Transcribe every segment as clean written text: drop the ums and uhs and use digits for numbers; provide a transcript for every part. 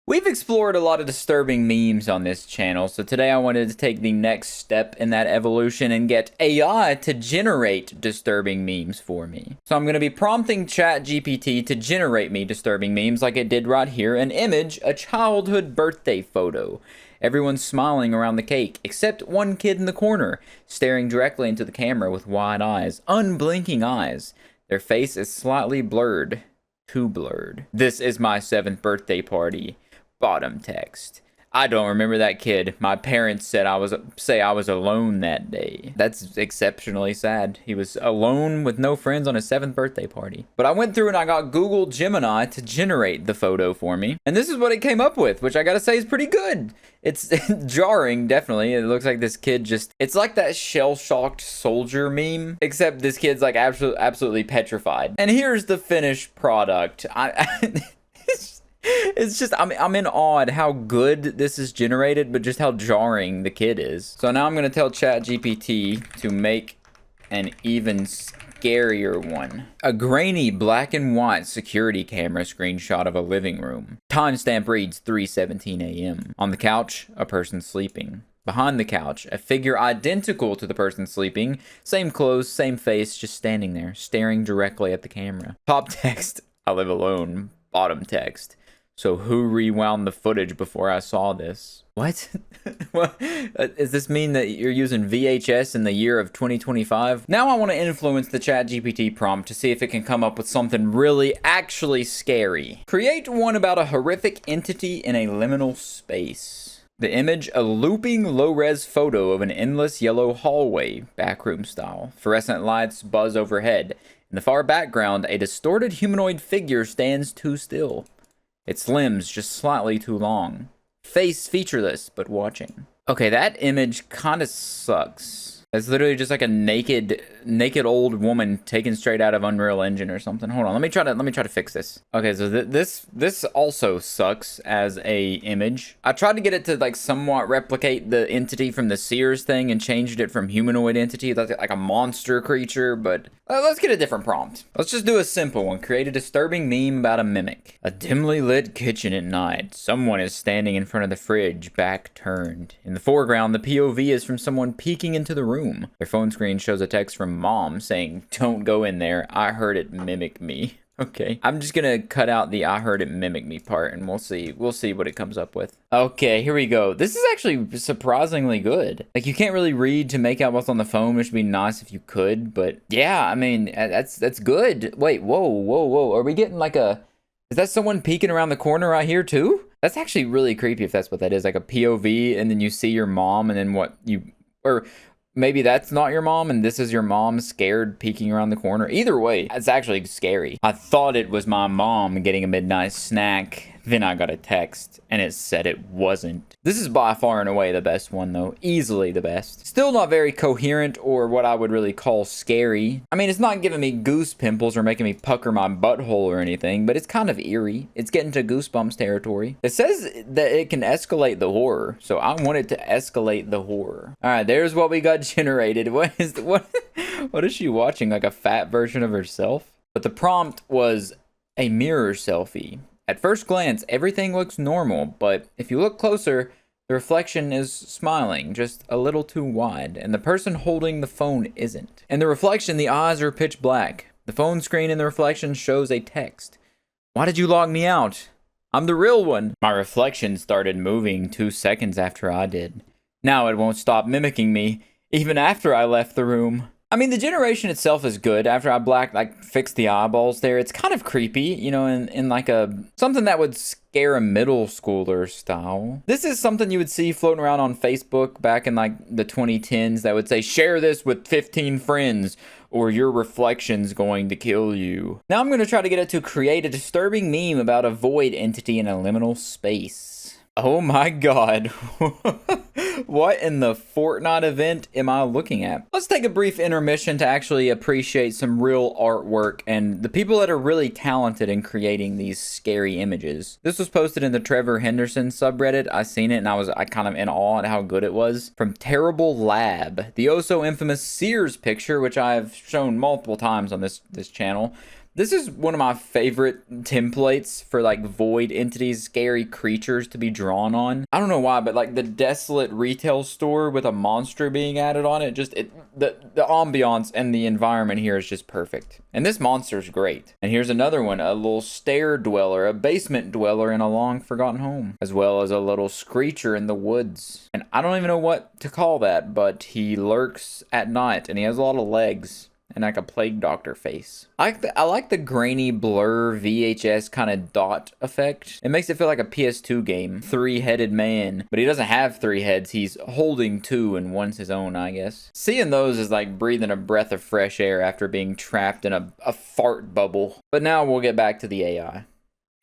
We've explored a lot of disturbing memes on this channel, so today I wanted to take the next step in that evolution and get AI to generate disturbing memes for me. So I'm going to be prompting ChatGPT to generate me disturbing memes like it did right here, an image, a childhood birthday photo. Everyone's smiling around the cake, except one kid in the corner, staring directly into the camera with wide eyes, unblinking eyes. Their face is slightly blurred. Too blurred. This is my 7th birthday party. Bottom text. I don't remember that kid. My parents said I was alone that day. That's exceptionally sad. He was alone with no friends on his 7th birthday party. But I went through and I got Google Gemini to generate the photo for me. And this is what it came up with, which I gotta say is pretty good. It's jarring, definitely. It looks like this kid just... It's like that shell-shocked soldier meme, except this kid's like absolutely petrified. And here's the finished product. It's just, I'm in awe at how good this is generated, but just how jarring the kid is. So now I'm going to tell ChatGPT to make an even scarier one. A grainy black and white security camera screenshot of a living room. Timestamp reads 3:17 a.m. On the couch, a person sleeping. Behind the couch, a figure identical to the person sleeping. Same clothes, same face, just standing there, staring directly at the camera. Top text, I live alone. Bottom text. So who rewound the footage before I saw this? What? What? Does this mean that you're using VHS in the year of 2025? Now I want to influence the ChatGPT prompt to see if it can come up with something really actually scary. Create one about a horrific entity in a liminal space. The image, a looping low-res photo of an endless yellow hallway, backroom style. Fluorescent lights buzz overhead. In the far background, a distorted humanoid figure stands too still. Its limbs just slightly too long. Face featureless, but watching. Okay, that image kind of sucks. It's literally just like a naked old woman taken straight out of Unreal Engine or something. Hold on, let me try to fix this. Okay, so this also sucks as a image. I tried to get it to like somewhat replicate the entity from the Sears thing and changed it from humanoid entity like a monster creature, but let's get a different prompt. Let's just do a simple one. Create a disturbing meme about a mimic. A dimly lit kitchen at night. Someone is standing in front of the fridge, back turned. In the foreground, the POV is from someone peeking into the room. Their phone screen shows a text from mom saying, "Don't go in there. I heard it mimic me." Okay. I'm just gonna cut out the "I heard it mimic me" part and we'll see what it comes up with. Okay, here we go. This is actually surprisingly good. Like, you can't really read to make out what's on the phone, which would be nice if you could, but yeah, I mean, that's good. Wait, whoa. Are we getting like a... Is that someone peeking around the corner right here too? That's actually really creepy if that's what that is. Like a POV and then you see your mom and then what you... Or... Maybe that's not your mom and this is your mom scared peeking around the corner. Either way, it's actually scary. I thought it was my mom getting a midnight snack. Then I got a text and it said it wasn't. This is by far and away the best one though. Easily the best. Still not very coherent or what I would really call scary. I mean, it's not giving me goose pimples or making me pucker my butthole or anything, but it's kind of eerie. It's getting to Goosebumps territory. It says that it can escalate the horror, so I want it to escalate the horror. All right, there's what we got generated. What is she watching? Like a fat version of herself? But the prompt was a mirror selfie. At first glance, everything looks normal, but if you look closer, the reflection is smiling, just a little too wide, and the person holding the phone isn't. In the reflection, the eyes are pitch black. The phone screen in the reflection shows a text. "Why did you log me out? I'm the real one." My reflection started moving 2 seconds after I did. Now it won't stop mimicking me, even after I left the room. I mean, the generation itself is good. After I fixed the eyeballs there, it's kind of creepy, you know, in like something that would scare a middle schooler style. This is something you would see floating around on Facebook back in like the 2010s that would say, "Share this with 15 friends or your reflection's going to kill you." Now I'm going to try to get it to create a disturbing meme about a void entity in a liminal space. Oh my god. What in the Fortnite event am I looking at? Let's take a brief intermission to actually appreciate some real artwork and the people that are really talented in creating these scary images. This was posted in the Trevor Henderson subreddit. I seen it and I kind of in awe at how good it was. From Terrible Lab, the oh so infamous Sears picture, which I've shown multiple times on this channel. This is one of my favorite templates for like void entities, scary creatures to be drawn on. I don't know why, but like the desolate retail store with a monster being added on it, the ambiance and the environment here is just perfect. And this monster's great. And here's another one, a little stair dweller, a basement dweller in a long forgotten home, as well as a little screecher in the woods. And I don't even know what to call that, but he lurks at night and he has a lot of legs and like a plague doctor face. I like the grainy blur VHS kind of dot effect. It makes it feel like a PS2 game. Three-headed man, but he doesn't have three heads. He's holding two and one's his own, I guess. Seeing those is like breathing a breath of fresh air after being trapped in a fart bubble. But now we'll get back to the AI.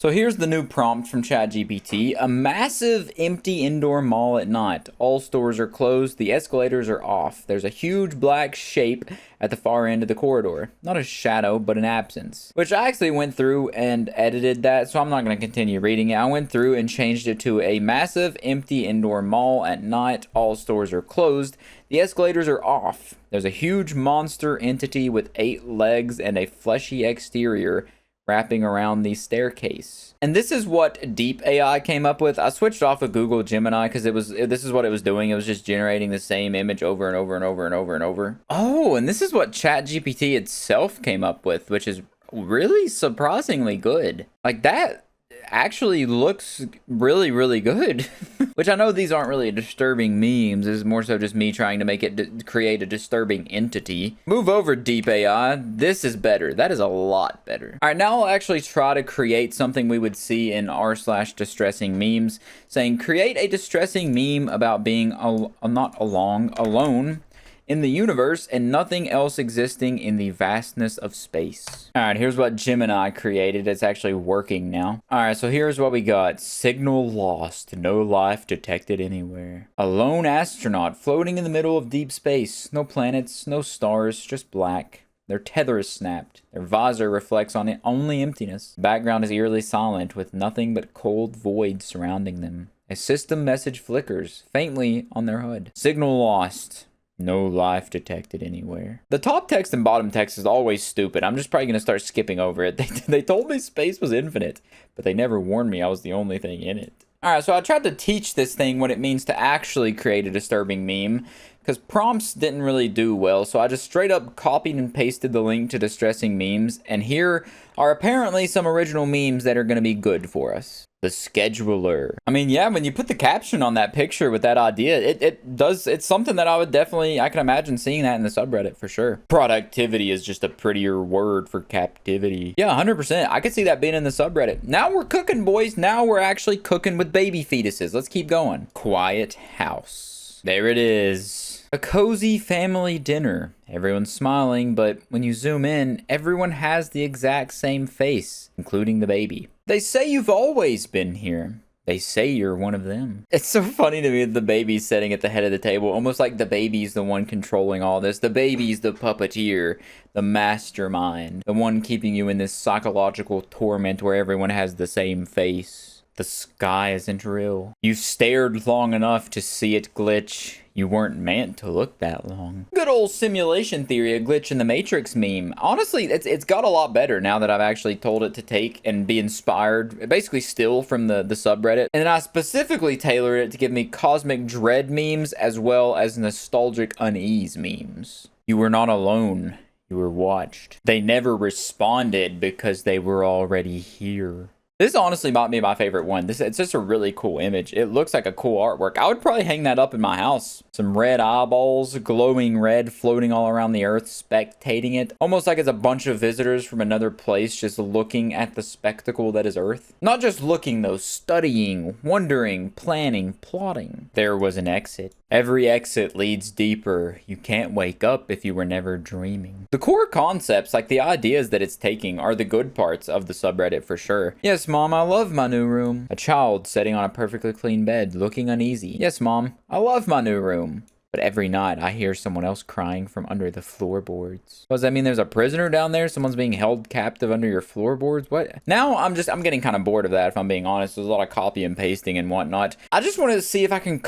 So here's the new prompt from ChatGPT. A massive empty indoor mall at night. All stores are closed. The escalators are off. There's a huge black shape at the far end of the corridor. Not a shadow, but an absence. Which I actually went through and edited that, so I'm not going to continue reading it. I went through and changed it to a massive empty indoor mall at night. All stores are closed. The escalators are off. There's a huge monster entity with 8 legs and a fleshy exterior wrapping around the staircase. And this is what Deep AI came up with. I switched off of Google Gemini because this is what it was doing. It was just generating the same image over and over and over and over and over. Oh, and this is what ChatGPT itself came up with, which is really surprisingly good. Like that actually looks really, really good. Which I know these aren't really disturbing memes. This is more so just me trying to make it create a disturbing entity. Move over, Deep AI. This is better. That is a lot better. All right, now I'll actually try to create something we would see in r/distressing memes, saying create a distressing meme about being alone in the universe and nothing else existing in the vastness of space. All right, here's what Gemini created. It's actually working now. All right, so here's what we got. Signal lost, no life detected anywhere. A lone astronaut floating in the middle of deep space. No planets, no stars, just black. Their tether is snapped. Their visor reflects on it only emptiness. The background is eerily silent with nothing but cold void surrounding them. A system message flickers faintly on their HUD. Signal lost. No life detected anywhere. The top text and bottom text is always stupid. I'm just probably going to start skipping over it. They told me space was infinite, but they never warned me I was the only thing in it. All right, so I tried to teach this thing what it means to actually create a disturbing meme, because prompts didn't really do well, so I just straight up copied and pasted the link to distressing memes, and here are apparently some original memes that are going to be good for us. The scheduler. I mean, yeah, when you put the caption on that picture with that idea, it's something that I can imagine seeing that in the subreddit for sure. Productivity is just a prettier word for captivity. Yeah, 100%. I could see that being in the subreddit. Now we're cooking, boys. Now we're actually cooking with baby fetuses. Let's keep going. Quiet house. There it is. A cozy family dinner. Everyone's smiling, but when you zoom in, everyone has the exact same face, including the baby. They say you've always been here. They say you're one of them. It's so funny to me that the baby's sitting at the head of the table, almost like the baby's the one controlling all this. The baby's the puppeteer, the mastermind, the one keeping you in this psychological torment where everyone has the same face. The sky isn't real. You've stared long enough to see it glitch. You weren't meant to look that long. Good old simulation theory, a glitch in the Matrix meme. Honestly, it's got a lot better now that I've actually told it to take and be inspired, basically still from the subreddit. And then I specifically tailored it to give me cosmic dread memes as well as nostalgic unease memes. You were not alone. You were watched. They never responded because they were already here. This honestly might be my favorite one. It's just a really cool image. It looks like a cool artwork. I would probably hang that up in my house. Some red eyeballs, glowing red, floating all around the earth, spectating it. Almost like it's a bunch of visitors from another place just looking at the spectacle that is Earth. Not just looking though, studying, wondering, planning, plotting. There was an exit. Every exit leads deeper. You can't wake up if you were never dreaming. The core concepts, like the ideas that it's taking, are the good parts of the subreddit for sure. Yes, Mom, I love my new room. A child sitting on a perfectly clean bed, looking uneasy. Yes, Mom, I love my new room. But every night I hear someone else crying from under the floorboards. Does that mean there's a prisoner down there? Someone's being held captive under your floorboards? What? Now I'm getting kind of bored of that, if I'm being honest. There's a lot of copy and pasting and whatnot. I just want to see if I can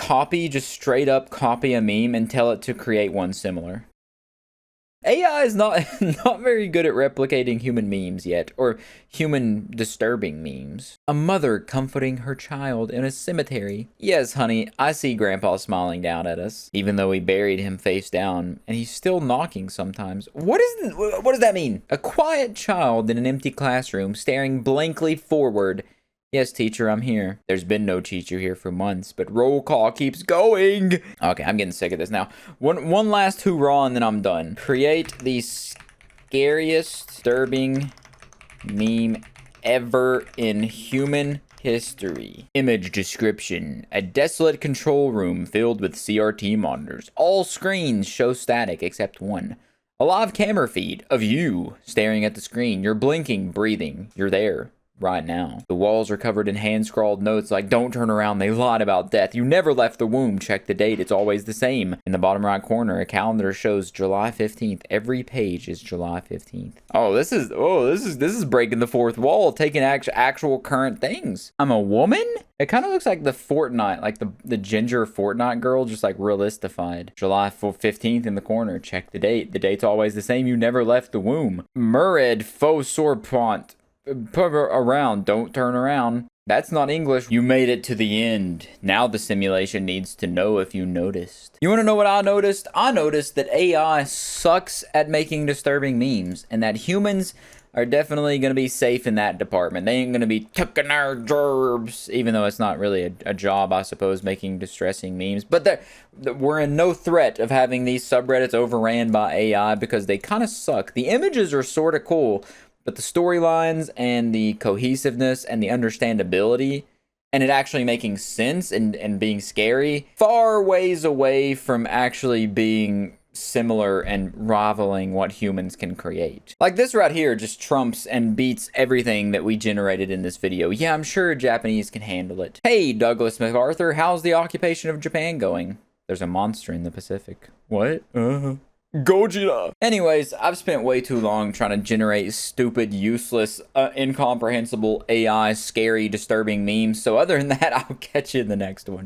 just straight up copy a meme and tell it to create one similar. AI is not not very good at replicating human memes yet, or human disturbing memes. A mother comforting her child in a cemetery. Yes, honey, I see Grandpa smiling down at us, even though we buried him face down, and he's still knocking sometimes. What does that mean? A quiet child in an empty classroom staring blankly forward. Yes, teacher, I'm here. There's been no teacher here for months, but roll call keeps going. Okay, I'm getting sick of this now. One last hoorah and then I'm done. Create the scariest, disturbing meme ever in human history. Image description. A desolate control room filled with CRT monitors. All screens show static except one. A live camera feed of you staring at the screen. You're blinking, breathing. You're there. Right now. The walls are covered in hand-scrawled notes like, don't turn around, they lied about death. You never left the womb. Check the date. It's always the same. In the bottom right corner, a calendar shows July 15th. Every page is July 15th. This is breaking the fourth wall, taking actual current things. I'm a woman? It kind of looks like the Fortnite, like the ginger Fortnite girl, just like realistified. July 15th in the corner. Check the date. The date's always the same. You never left the womb. Murid faux sorpont. Put around, don't turn around. That's not English. You made it to the end. Now the simulation needs to know if you noticed. You want to know what I noticed? I noticed that AI sucks at making disturbing memes, and that humans are definitely going to be safe in that department. They ain't going to be taking our jobs, even though it's not really a job, I suppose, making distressing memes. But we're in no threat of having these subreddits overran by AI because they kind of suck. The images are sort of cool, but the storylines and the cohesiveness and the understandability and it actually making sense and being scary, far ways away from actually being similar and rivaling what humans can create. Like this right here just trumps and beats everything that we generated in this video. Yeah, I'm sure Japanese can handle it. Hey, Douglas MacArthur, how's the occupation of Japan going? There's a monster in the Pacific. What? Gojira. Anyways, I've spent way too long trying to generate stupid, useless, incomprehensible AI, scary, disturbing memes. So other than that, I'll catch you in the next one.